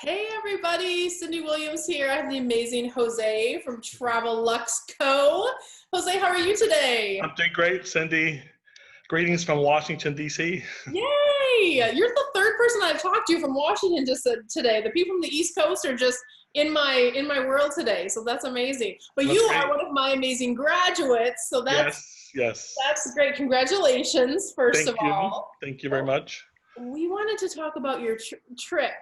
Hey everybody, Cindy Williams here. I have the amazing Jose from Travel Lux Co. Jose, how are you today? I'm doing great, Cindy. Greetings from Washington, D.C. Yay! You're the third person I've talked to from Washington just today. The people from the East Coast are just in my world today, so that's amazing. But That's you are great. one of my amazing graduates, so that's Yes, yes. that's great. Congratulations, first of Thank you. all. Thank you very much. We wanted to talk about your trip.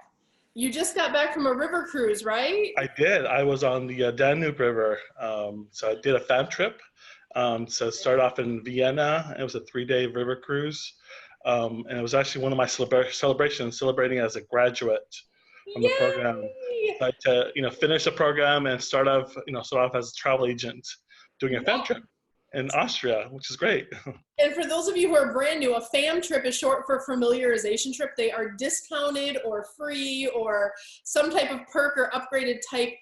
You just got back from a river cruise, right? I did. I was on the Danube River. So I did a fam trip. So it started off in Vienna. It was a 3-day river cruise. And it was actually one of my celebrations, celebrating as a graduate from the program. Yay! So I had to, finish the program and start off as a travel agent doing a fam Yeah. trip in Austria, which is great. And for those of you who are brand new, a FAM trip is short for familiarization trip. They are discounted or free or some type of perk or upgraded type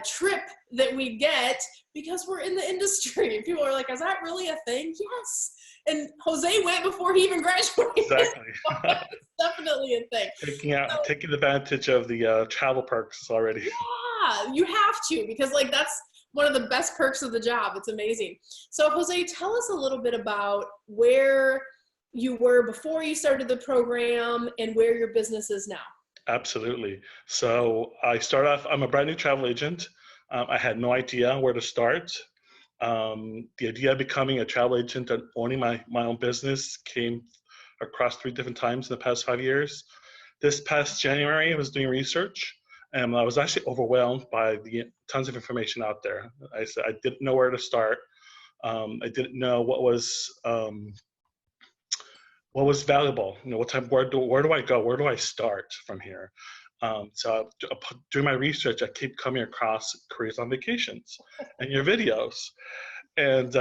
trip that we get because we're in the industry. People are like, is that really a thing? Yes. And Jose went before he even graduated. Exactly. It's definitely a thing. So, Taking advantage of the travel perks already. yeah, you have to because like that's one of the best perks of the job. It's amazing. So Jose, tell us a little bit about where you were before you started the program and where your business is now. Absolutely. So I start off, I'm a brand new travel agent. I had no idea where to start. The idea of becoming a travel agent and owning my own business came across 3 different times in the past 5 years. This past January, I was doing research and I was actually overwhelmed by the tons of information out there. I said I didn't know where to start. I didn't know what was valuable. What type? Where do I go? Where do I start from here? During my research, I keep coming across careers on vacations and your videos. And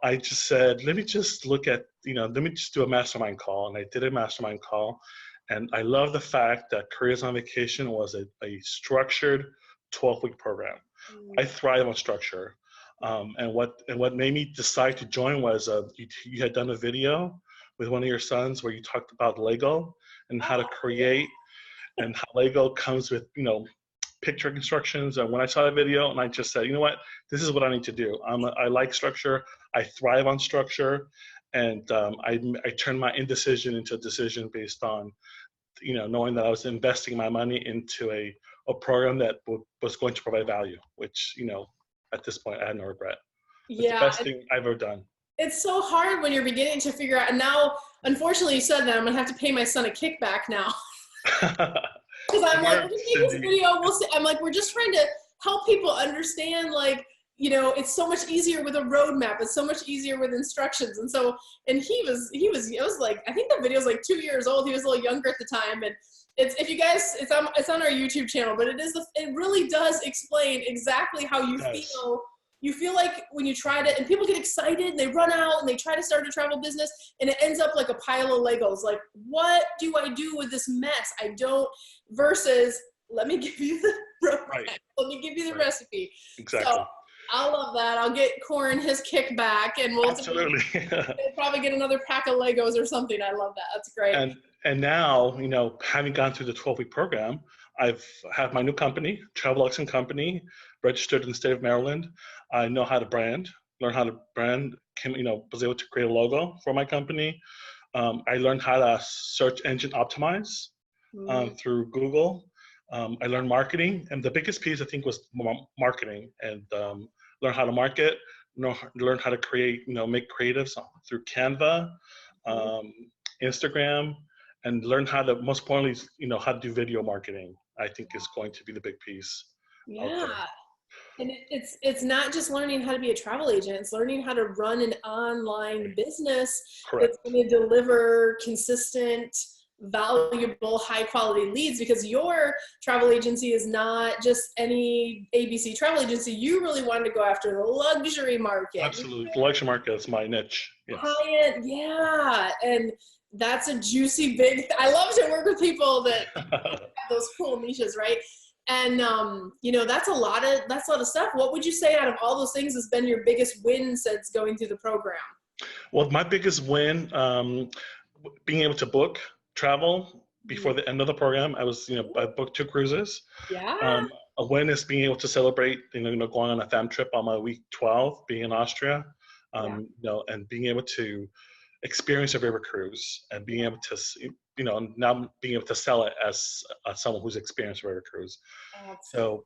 I just said, let me just let me just do a mastermind call. And I did a mastermind call. And I love the fact that Careers on Vacation was a structured 12-week program. I thrive on structure. And what made me decide to join was you had done a video with one of your sons where you talked about Lego and how to create and how Lego comes with, picture instructions. And when I saw the video, and I just said, you know what, this is what I need to do. I like structure. I thrive on structure. And I turned my indecision into a decision based on, knowing that I was investing my money into a program that was going to provide value, which, at this point, I had no regret. It's the Yeah, best thing I've ever done. it's so hard when you're beginning to figure out. And now, unfortunately, you said that I'm gonna have to pay my son a kickback now. Because I'm like, we're just making this Cindy. video. We'll see. I'm like, we're just trying to help people understand, like, it's so much easier with a roadmap. It's so much easier with instructions. And so, and it was like, I think the video's like 2 years old. He was a little younger at the time. And if you guys, it's on our YouTube channel, but it really does explain exactly how you Yes. feel. You feel like when you try to, and people get excited and they run out and they try to start a travel business and it ends up like a pile of Legos. Like, what do I do with this mess? I don't, versus let me give you the roadmap. Right. Let me give you the Right. recipe. So Exactly. I love that. I'll get Corin his kickback and we'll Absolutely. probably get another pack of Legos or something. I love that. That's great. And now, having gone through the 12-week program, I've have my new company, Travel Lux and Company, registered in the state of Maryland. I know how to brand, learn how to brand, was able to create a logo for my company. I learned how to search engine optimize through Google. I learned marketing, and the biggest piece I think was marketing, and learn how to market, learn how to create, make creatives through Canva, Instagram, and learn how to, most importantly, how to do video marketing. I think is going to be the big piece out Yeah. there. And it's not just learning how to be a travel agent, it's learning how to run an online business that's Correct. going to deliver consistent, valuable, high quality leads, because your travel agency is not just any ABC travel agency. You really wanted to go after the luxury market. Absolutely. The luxury market is my niche. Yes. High-end, yeah. And that's a juicy big, I love to work with people that have those cool niches, right? And that's a lot of stuff. What would you say out of all those things has been your biggest win since going through the program? Well, my biggest win, being able to book travel before the end of the program, I booked 2 cruises. Yeah. A win is being able to celebrate, going on a fam trip on my week 12, being in Austria, Yeah. and being able to experience a river cruise and being able to, now being able to sell it as someone who's experienced a river cruise. Absolutely. So,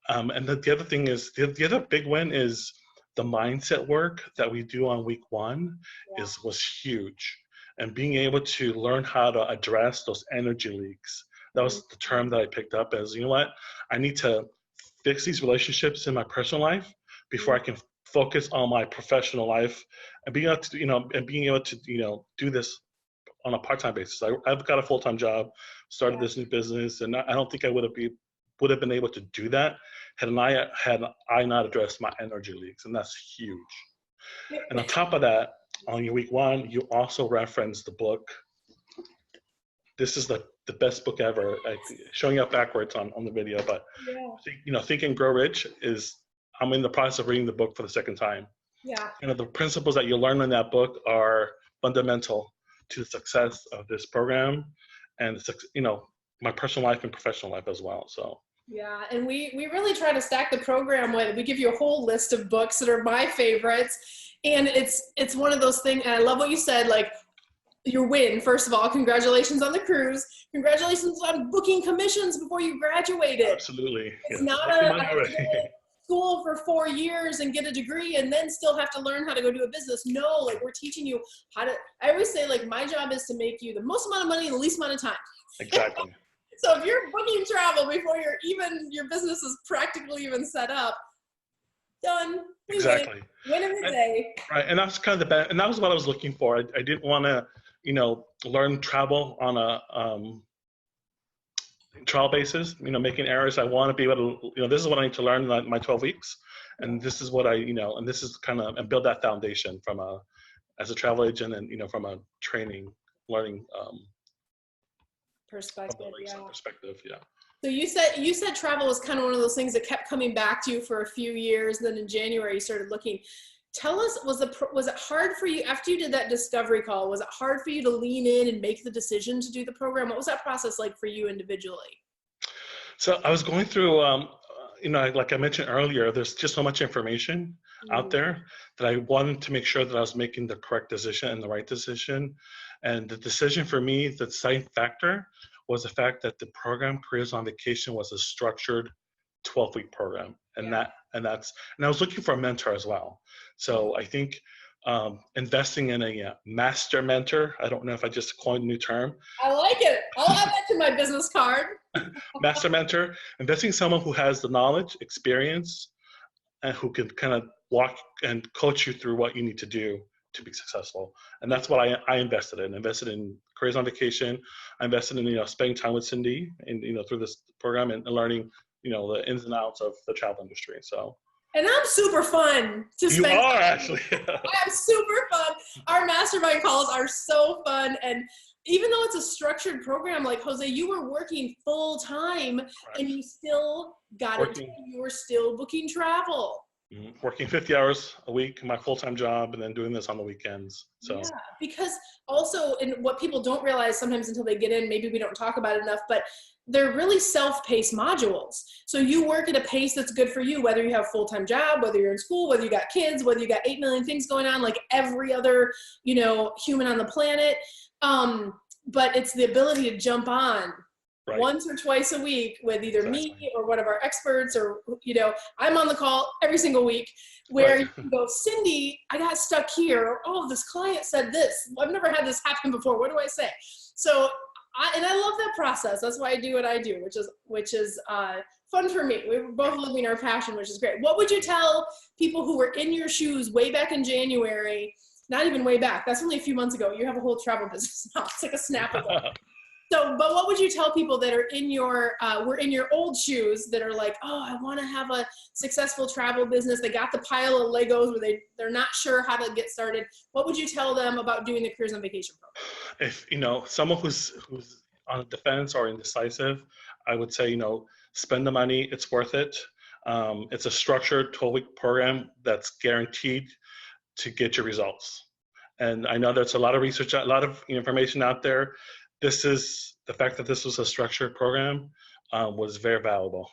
and the other thing is, the other big win is the mindset work that we do on week 1 Yeah. was huge. And being able to learn how to address those energy leaks. That was the term that I picked up as, you know what, I need to fix these relationships in my personal life before I can focus on my professional life, and being able to, do this on a part-time basis. I've got a full-time job, started this new business, and I don't think I would have been able to do that had I not addressed my energy leaks, and that's huge. And on top of that, on your week 1, you also reference the book. This is the best book ever. Showing up backwards on the video, but Think and Grow Rich is. I'm in the process of reading the book for the second time. Yeah. The principles that you learn in that book are fundamental to the success of this program, and my personal life and professional life as well. So. Yeah, and we really try to stack the program with. We give you a whole list of books that are my favorites, and it's one of those things. And I love what you said, like your win. First of all, congratulations on the cruise. Congratulations on booking commissions before you graduated. Absolutely. It's not a school for 4 years and get a degree and then still have to learn how to go do a business. No, like we're teaching you how to. I always say, like, my job is to make you the most amount of money in the least amount of time. Exactly. So if you're booking travel before your business is practically even set up, done. Exactly. Win in the day. Right, and that's kind of and that was what I was looking for. I didn't want to, learn travel on a trial basis. Making errors. I want to be able to, this is what I need to learn in my 12 weeks, and this is what and this is and build that foundation as a travel agent, and from a learning perspective. Yeah. So you said travel was kind of one of those things that kept coming back to you for a few years. Then in January you started looking. Tell us, was it hard for you after you did that discovery call? Was it hard for you to lean in and make the decision to do the program? What was that process like for you individually? So I was going through, like I mentioned earlier, there's just so much information out there that I wanted to make sure that I was making the correct decision and the right decision. And the decision for me, the deciding factor, was the fact that the program Careers on Vacation was a structured 12-week program, and I was looking for a mentor as well. So I think investing in a master mentor. I don't know if I just coined a new term. I like it. I'll add that to my business card. Master mentor, investing in someone who has the knowledge, experience, and who can kind of walk and coach you through what you need to do to be successful. And that's what I invested in. Invested in Careers on Vacation. I invested in spending time with Cyndi and through this program and learning the ins and outs of the travel industry. So. And I'm super fun to spend. You are actually. I'm super fun. Our mastermind calls are so fun, and even though it's a structured program, like Jose, you were working full time, and you still got it. You were still booking travel. Working 50 hours a week, my full-time job, and then doing this on the weekends. So. Yeah, because also, and what people don't realize sometimes until they get in, maybe we don't talk about it enough, but they're really self-paced modules. So you work at a pace that's good for you, whether you have a full-time job, whether you're in school, whether you got kids, whether you got 8 million things going on, like every other, human on the planet. But it's the ability to jump on once or twice a week with either me or one of our experts, or, I'm on the call every single week where you can go, Cyndi, I got stuck here. Or, oh, this client said this. I've never had this happen before. What do I say? So, I love that process. That's why I do what I do, which is fun for me. We're both living our passion, which is great. What would you tell people who were in your shoes way back in January? Not even way back. That's only a few months ago. You have a whole travel business now. It's like a snap of it. So, but what would you tell people that are in your, were in your old shoes that are like, oh, I want to have a successful travel business. They got the pile of Legos where they're not sure how to get started. What would you tell them about doing the Careers on Vacation program? If, someone who's on the defense or indecisive, I would say, spend the money. It's worth it. It's a structured 12-week program that's guaranteed to get your results. And I know there's a lot of research, a lot of information out there, the fact that this was a structured program was very valuable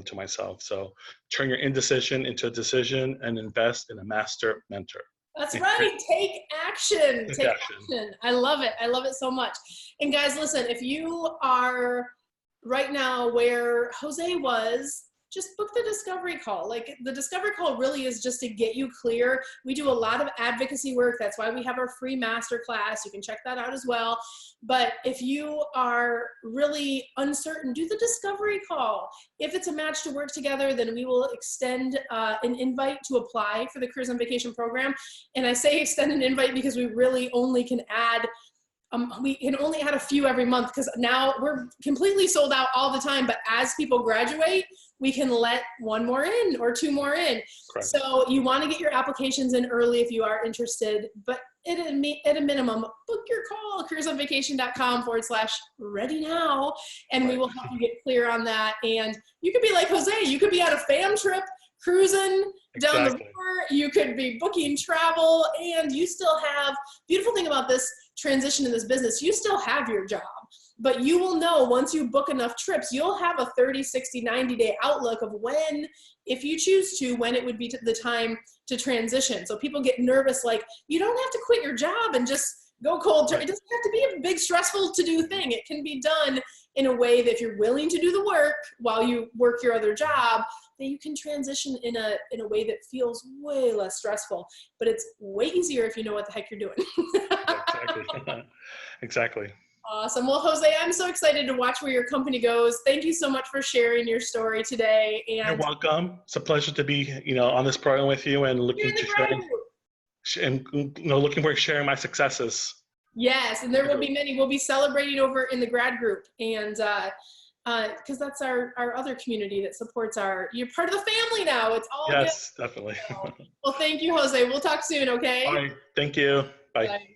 to myself. So turn your indecision into a decision and invest in a master mentor. That's right. Take action. Take action. I love it. I love it so much. And guys, listen, if you are right now where Jose was, just book the discovery call. Like, the discovery call really is just to get you clear. We do a lot of advocacy work. That's why we have our free masterclass. You can check that out as well. But if you are really uncertain, do the discovery call. If it's a match to work together, then we will extend an invite to apply for the Careers on Vacation program. And I say extend an invite because we really only can add we can only add a few every month, because now we're completely sold out all the time. But as people graduate, we can let one more in or two more in. Correct. So you want to get your applications in early if you are interested. But at a minimum, book your call, careersonvacation.com/ready now, and we will help you get clear on that. And you could be like Jose, you could be on a fam trip, cruising down the river, you could be booking travel, and you still have, beautiful thing about this transition in this business, you still have your job, but you will know once you book enough trips, you'll have a 30, 60, 90-day outlook of when, if you choose to, when it would be the time to transition. So people get nervous, like, you don't have to quit your job and just go cold turkey. It doesn't have to be a big, stressful to-do thing. It can be done in a way that if you're willing to do the work while you work your other job, that you can transition in a way that feels way less stressful. But it's way easier if you know what the heck you're doing. Exactly. Exactly. Awesome. Well, Jose, I'm so excited to watch where your company goes. Thank you so much for sharing your story today. And you're welcome. It's a pleasure to be, on this program with you and looking to looking forward to sharing my successes. Yes, and there will be many. We'll be celebrating over in the grad group, and because that's our other community that supports you're part of the family now. It's all good. Definitely. Well, thank you, Jose. We'll talk soon, okay? All right. Thank you. Bye. Bye.